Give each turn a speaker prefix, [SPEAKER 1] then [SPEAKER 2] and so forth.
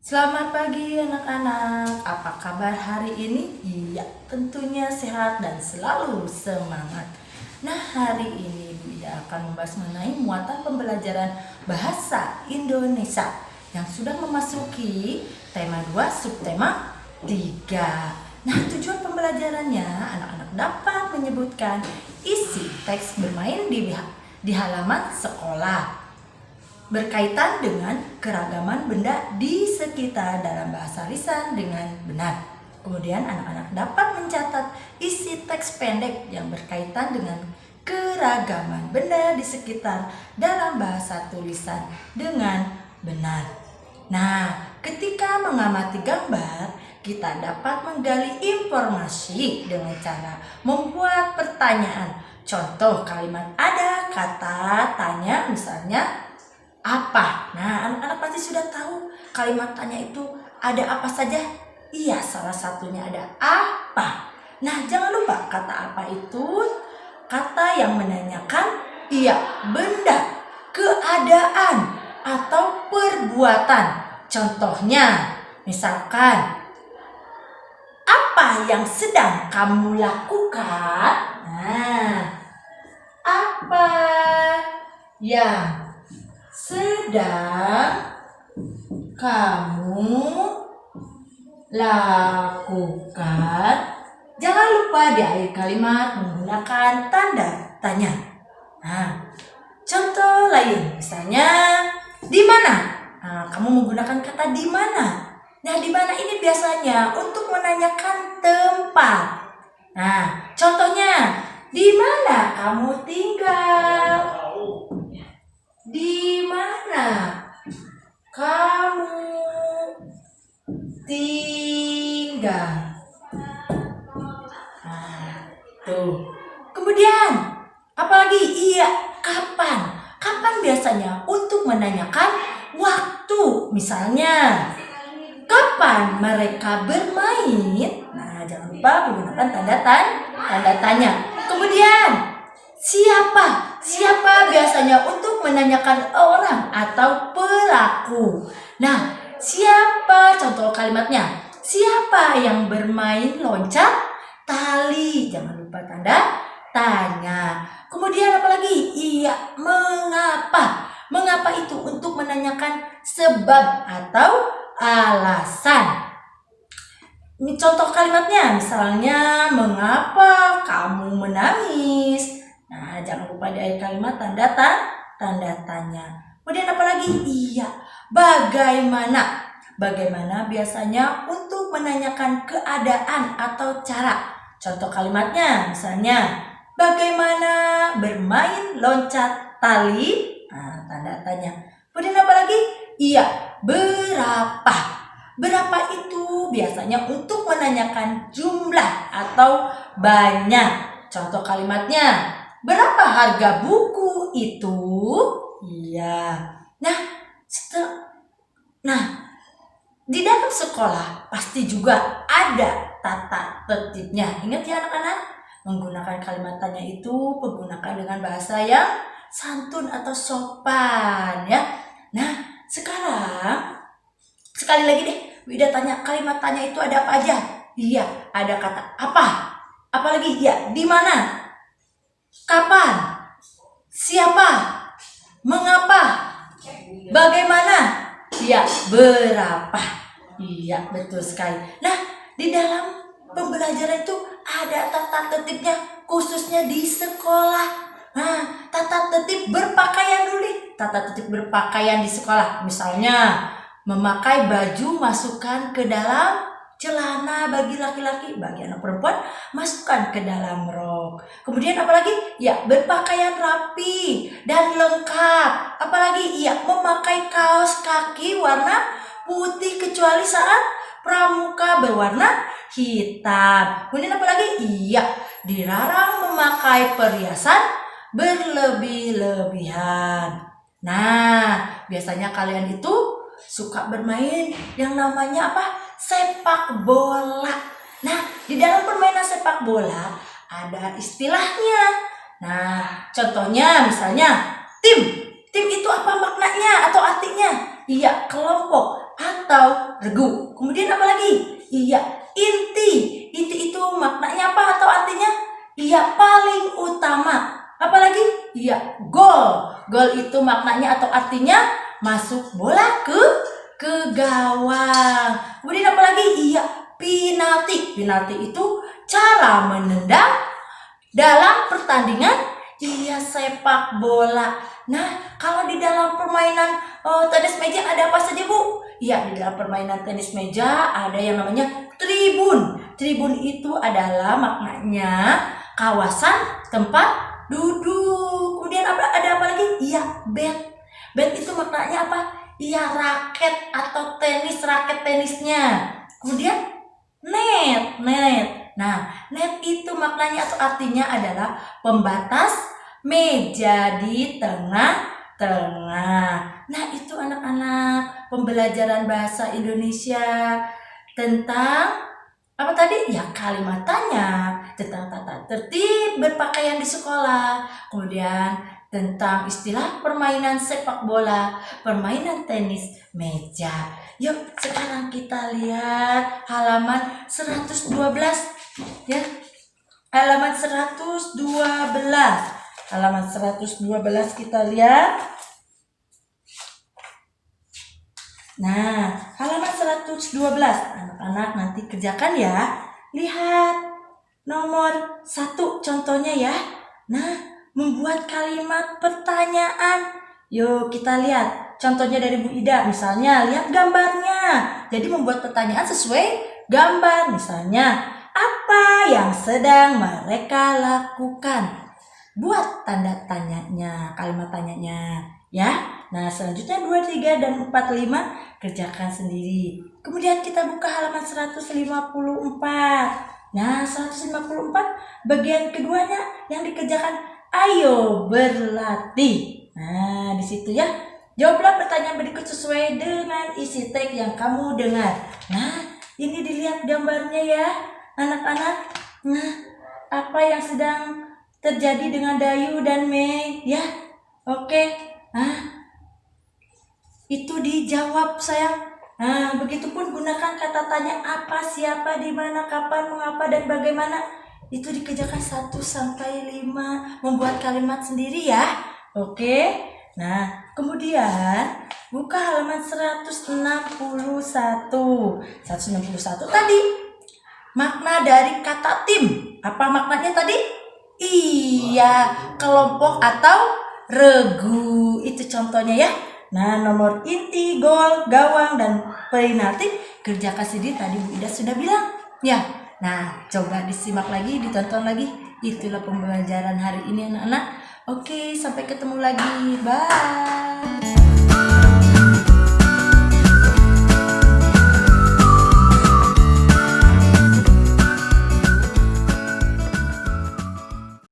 [SPEAKER 1] Selamat pagi anak-anak, apa kabar hari ini? Iya, tentunya sehat dan selalu semangat. Nah, hari ini Bu Ida akan membahas mengenai muatan pembelajaran bahasa Indonesia yang sudah memasuki tema 2 subtema 3. Nah, tujuan pembelajarannya anak-anak dapat menyebutkan isi teks bermain di halaman sekolah berkaitan dengan keragaman benda di sekitar dalam bahasa lisan dengan benar. Kemudian anak-anak dapat mencatat isi teks pendek yang berkaitan dengan keragaman benda di sekitar dalam bahasa tulisan dengan benar. Nah, ketika mengamati gambar, kita dapat menggali informasi dengan cara membuat pertanyaan. Contoh kalimat ada kata tanya misalnya apa? Nah, anak-anak pasti sudah tahu kalimat tanya itu ada apa saja? Iya, salah satunya ada apa. Nah, jangan lupa kata apa itu kata yang menanyakan iya, benda, keadaan, atau perbuatan. Contohnya, misalkan apa yang sedang kamu lakukan? Nah, apa yang sedang kamu lakukan? Jangan lupa di akhir kalimat menggunakan tanda tanya. Nah, contoh lain misalnya di mana? Nah, kamu menggunakan kata di mana. Nah, di mana ini biasanya untuk menanyakan tempat. Nah, contohnya di mana kamu tinggal? Di mana kamu tinggal? Nah, tuh. Kemudian, apalagi? Iya, kapan? Kapan biasanya untuk menanyakan waktu. Misalnya, kapan mereka bermain? Nah, jangan lupa menggunakan tanda tanya. Kemudian, siapa? Siapa biasanya untuk menanyakan orang atau pelaku. Nah, siapa contoh kalimatnya? Siapa yang bermain loncat tali? Jangan lupa tanda tanya. Kemudian apalagi? Iya, mengapa? Mengapa itu untuk menanyakan sebab atau alasan. Ini contoh kalimatnya, misalnya mengapa kamu menangis? Nah, jangan lupa di akhir kalimat tanda tanya. Kemudian apalagi? Iya, bagaimana? Bagaimana biasanya untuk menanyakan keadaan atau cara. Contoh kalimatnya, misalnya bagaimana bermain loncat tali? Nah, tanda tanya. Kemudian apalagi? Iya, berapa? Berapa itu biasanya untuk menanyakan jumlah atau banyak. Contoh kalimatnya, berapa harga buku itu? Iya. Nah, di dalam sekolah pasti juga ada tata tertibnya. Ingat ya anak-anak, menggunakan kalimat tanya itu menggunakan dengan bahasa yang santun atau sopan ya. Nah, sekarang sekali lagi deh, Wida tanya kalimat tanya itu ada apa aja? Iya, ada kata apa? Apalagi? Iya, di mana? Kapan? Siapa? Mengapa? Bagaimana? Iya, berapa? Iya, betul sekali. Nah, di dalam pembelajaran itu ada tata tertibnya khususnya di sekolah. Nah, tata tertib berpakaian dulu nih. Tata tertib berpakaian di sekolah. Misalnya, memakai baju masukkan ke dalam celana bagi laki-laki, bagi anak perempuan masukkan ke dalam rok. Kemudian apalagi? Ya, berpakaian rapi dan lengkap. Apalagi? Ya, memakai kaos kaki warna putih kecuali saat pramuka berwarna hitam. Kemudian apalagi? Iya, dilarang memakai perhiasan berlebih-lebihan. Nah, biasanya kalian itu suka bermain yang namanya apa? Sepak bola. Nah, di dalam permainan sepak bola ada istilahnya. Nah, contohnya misalnya tim. Tim itu apa maknanya atau artinya? Iya, kelompok atau regu. Kemudian apa lagi? Iya, inti. Inti itu maknanya apa atau artinya? Iya, paling utama. Apalagi? Iya, gol. Gol itu maknanya atau artinya masuk bola ke gawang. Kemudian apa lagi? Iya, penalti. Penalti itu cara menendang dalam pertandingan sepak bola. Nah, kalau di dalam permainan tenis meja ada apa saja, Bu? Iya, di dalam permainan tenis meja ada yang namanya tribun. Tribun itu adalah maknanya kawasan tempat duduk. Kemudian ada apa lagi? Iya, bat. Bat itu maknanya apa? Iya, raket atau tenis, raket tenisnya. Kemudian net. Nah, net itu maknanya atau artinya adalah pembatas meja di tengah-tengah. Nah, itu anak-anak pembelajaran bahasa Indonesia tentang apa tadi? Ya, kalimat tanya, tentang tata tertib berpakaian di sekolah, kemudian tentang istilah permainan sepak bola, permainan tenis meja. Yuk, sekarang kita lihat halaman 112 ya. Halaman 112. Halaman 112 kita lihat. Nah, halaman 112. Anak-anak nanti kerjakan ya. Lihat nomor 1 contohnya ya. Nah, membuat kalimat pertanyaan. Yuk kita lihat contohnya dari Bu Ida. Misalnya lihat gambarnya. Jadi membuat pertanyaan sesuai gambar. Misalnya, apa yang sedang mereka lakukan? Buat tanda tanyanya, kalimat tanyanya ya. Nah, selanjutnya 2, 3, dan 4, 5 kerjakan sendiri. Kemudian kita buka halaman 154. Nah, 154 bagian keduanya yang dikerjakan, ayo berlatih. Nah, di situ ya. Jawablah pertanyaan berikut sesuai dengan isi teks yang kamu dengar. Nah, ini dilihat gambarnya ya, anak-anak. Nah, apa yang sedang terjadi dengan Dayu dan Mei ya? Oke. Nah, itu dijawab sayang. Nah, begitupun gunakan kata tanya apa, siapa, di mana, kapan, mengapa, dan bagaimana. Itu dikerjakan 1 sampai 5, membuat kalimat sendiri ya. Oke. Nah, kemudian buka halaman 161. 161 tadi. Makna dari kata tim. Apa maknanya tadi? Iya, kelompok atau regu. Itu contohnya ya. Nah, nomor inti, gol, gawang, dan penalti kerjakan sendiri tadi Bu Ida sudah bilang. Ya. Nah, coba disimak lagi, ditonton lagi. Itulah pembelajaran hari ini anak-anak. Oke, sampai ketemu lagi. Bye.